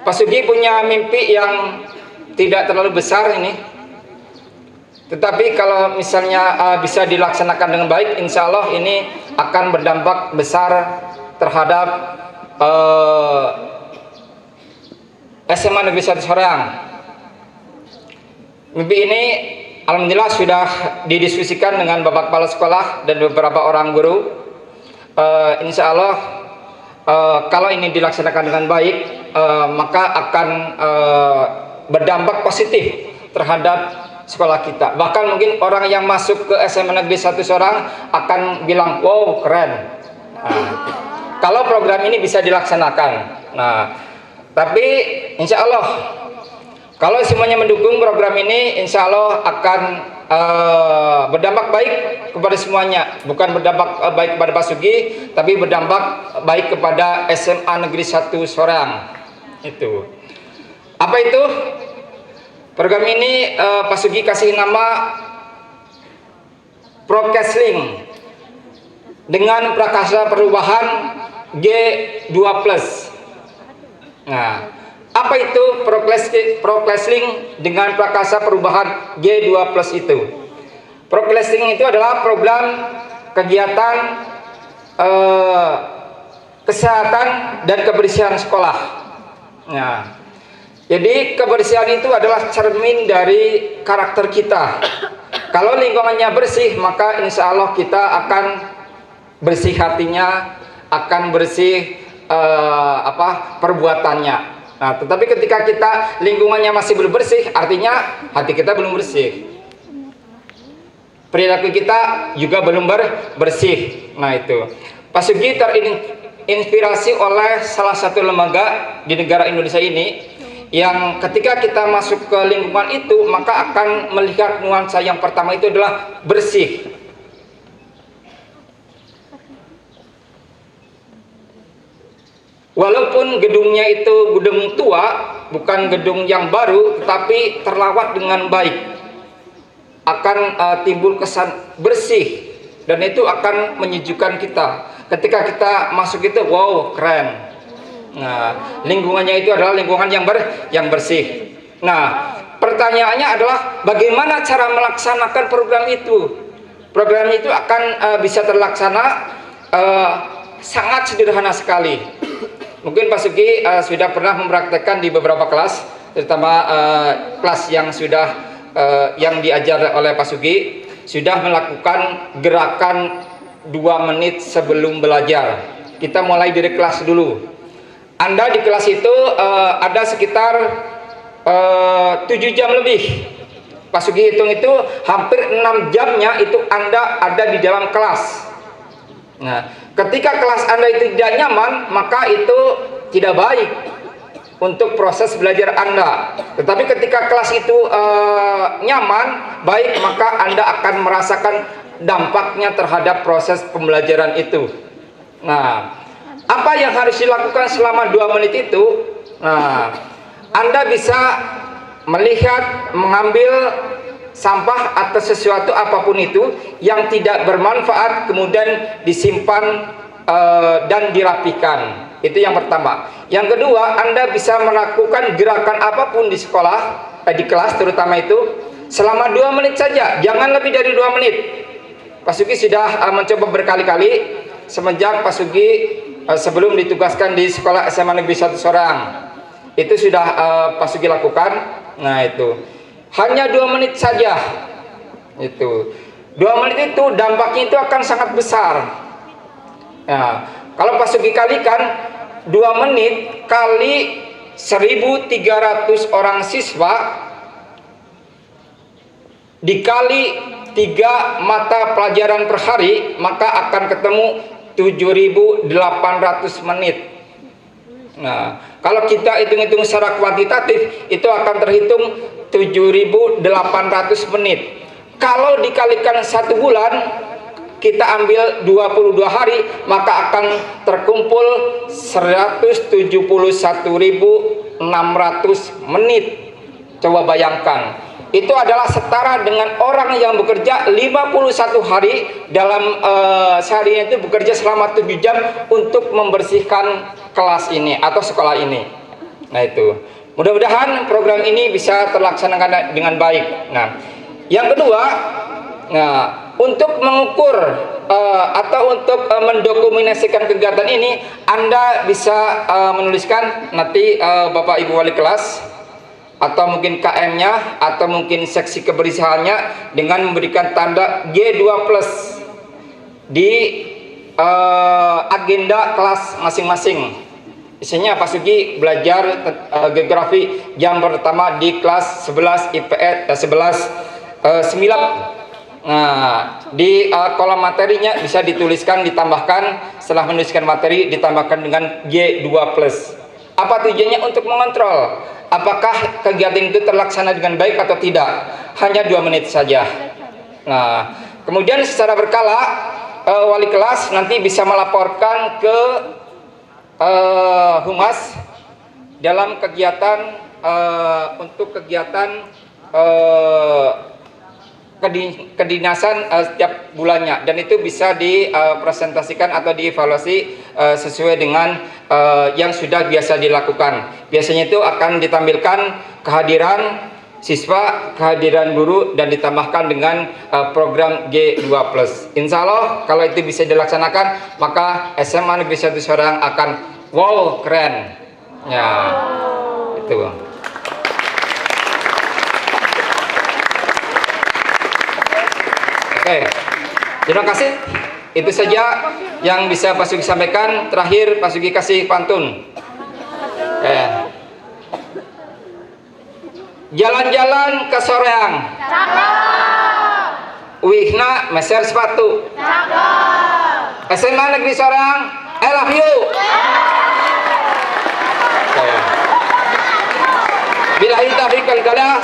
Pak Sugi punya mimpi yang tidak terlalu besar ini, tetapi kalau misalnya bisa dilaksanakan dengan baik, insya Allah ini akan berdampak besar terhadap SMA Negeri 1 Soreang. Mimpi ini alhamdulillah sudah didiskusikan dengan Bapak Kepala Sekolah dan beberapa orang guru. Insya Allah kalau ini dilaksanakan dengan baik, maka akan berdampak positif terhadap sekolah kita. Bahkan mungkin orang yang masuk ke SMA Negeri 1 Soreang akan bilang, wow keren. Kalau program ini bisa dilaksanakan. Nah, tapi insya Allah kalau semuanya mendukung program ini, insya Allah akan berdampak baik kepada semuanya. Bukan berdampak baik kepada Pak Sugi, tapi berdampak baik kepada SMA Negeri 1 Soreang. Itu. Apa itu? Program ini Pak Sugi kasih nama Prokesling dengan prakarsa perubahan G2+. Nah, apa itu Prokesling dengan prakarsa perubahan G2+ itu? Prokesling itu adalah program kegiatan kesehatan dan kebersihan sekolah. Nah, jadi kebersihan itu adalah cermin dari karakter kita. Kalau lingkungannya bersih, maka insya Allah kita akan bersih hatinya, akan bersih perbuatannya. Nah, tetapi ketika kita lingkungannya masih belum bersih, artinya hati kita belum bersih. Perilaku kita juga belum bersih. Nah itu. Pak Sugi terinspirasi oleh salah satu lembaga di negara Indonesia ini, yang ketika kita masuk ke lingkungan itu, maka akan melihat nuansa yang pertama itu adalah bersih. Walaupun gedungnya itu gedung tua, bukan gedung yang baru, tetapi terlawat dengan baik, akan timbul kesan bersih, dan itu akan menyejukkan kita. Ketika kita masuk itu, wow keren. Nah, lingkungannya itu adalah lingkungan yang bersih. Nah, pertanyaannya adalah bagaimana cara melaksanakan program itu? Program itu akan bisa terlaksana sangat sederhana sekali. Mungkin Pak Sugi sudah pernah mempraktekkan di beberapa kelas, terutama kelas yang sudah yang diajar oleh Pak Sugi, sudah melakukan gerakan 2 menit sebelum belajar. Kita mulai dari kelas dulu. Anda di kelas itu ada sekitar 7 jam lebih. Pak Sugi hitung itu hampir 6 jamnya itu Anda ada di dalam kelas. Nah, ketika kelas Anda itu tidak nyaman, maka itu tidak baik untuk proses belajar Anda. Tetapi ketika kelas itu nyaman, baik, maka Anda akan merasakan dampaknya terhadap proses pembelajaran itu. Nah, apa yang harus dilakukan selama 2 menit itu? Nah, Anda bisa melihat, mengambil sampah atau sesuatu apapun itu yang tidak bermanfaat, kemudian disimpan dan dirapikan. Itu yang pertama. Yang kedua, Anda bisa melakukan gerakan apapun di sekolah, di kelas terutama itu, selama 2 menit saja, jangan lebih dari 2 menit. Pak Sugi sudah mencoba berkali-kali semenjak Pak Sugi sebelum ditugaskan di sekolah SMA Negeri 1 Soreang. Itu sudah Pak Sugi lakukan. Nah itu hanya 2 menit saja. Itu 2 menit itu dampaknya itu akan sangat besar. Nah, kalau Pak Sugi kalikan 2 menit kali 1.300 orang siswa dikali 3 mata pelajaran per hari, maka akan ketemu 7.800 menit. Nah, kalau kita hitung-hitung secara kuantitatif, itu akan terhitung 7.800 menit. Kalau dikalikan 1 bulan, kita ambil 22 hari, maka akan terkumpul 171.600 menit. Coba bayangkan, itu adalah setara dengan orang yang bekerja 51 hari dalam sehari itu bekerja selama 7 jam untuk membersihkan kelas ini atau sekolah ini. Nah itu, mudah-mudahan program ini bisa terlaksanakan dengan baik. Nah, yang kedua, untuk mengukur atau untuk mendokumentasikan kegiatan ini, Anda bisa menuliskan nanti Bapak Ibu Wali kelas, atau mungkin KM-nya, atau mungkin seksi kebersihannya dengan memberikan tanda G2+ di agenda kelas masing-masing. Misalnya Pak Sugi belajar geografi jam pertama di kelas 11 IPS 11 9. Nah, di kolom materinya bisa dituliskan, ditambahkan, setelah menuliskan materi ditambahkan dengan G2+. Apa tujuannya? Untuk mengontrol apakah kegiatan itu terlaksana dengan baik atau tidak. Hanya 2 menit saja. Nah, kemudian secara berkala wali kelas nanti bisa melaporkan ke Humas dalam kegiatan untuk kegiatan kedinasan setiap bulannya, dan itu bisa dipresentasikan atau dievaluasi sesuai dengan yang sudah biasa dilakukan. Biasanya itu akan ditampilkan kehadiran siswa, kehadiran guru, dan ditambahkan dengan program G2+. Insya Allah kalau itu bisa dilaksanakan, maka SMA Negeri 1 Sorong akan wow, keren. Ya, itu. Oke, terima kasih. Itu saja yang bisa Pak Sugi sampaikan. Terakhir Pak Sugi kasih pantun. Jalan-jalan ke Soreang. Wihna meser sepatu. SMA Negeri Soreang, I love you. Billahi taufiq wal hidayah.